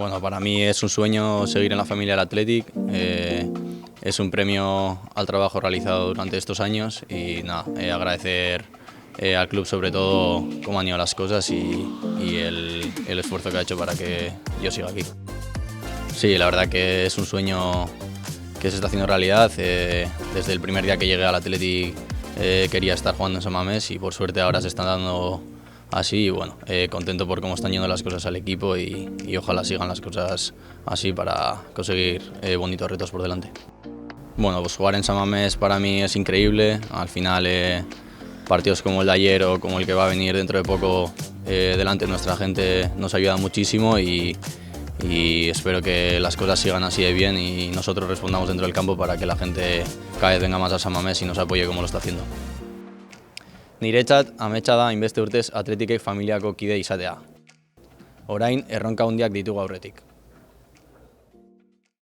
Bueno, para mí es un sueño seguir en la familia del Athletic. Es un premio al trabajo realizado durante estos años y nada, agradecer al club sobre todo cómo han ido las cosas y el esfuerzo que ha hecho para que yo siga aquí. Sí, la verdad que es un sueño que se está haciendo realidad. Desde el primer día que llegué al Athletic quería estar jugando en San Mamés y por suerte ahora se están dando así y bueno, contento por cómo están yendo las cosas al equipo y ojalá sigan las cosas así para conseguir bonitos retos por delante. Bueno, pues jugar en San Mamés para mí es increíble. Al final partidos como el de ayer o como el que va a venir dentro de poco delante de nuestra gente nos ayuda muchísimo y espero que las cosas sigan así de bien y nosotros respondamos dentro del campo para que la gente cada vez venga más a San Mamés y nos apoye como lo está haciendo. Niretzat, ametsa da hainbeste urtez Athleticek familiako kide izatea. Orain, erronka handiak ditugu aurretik.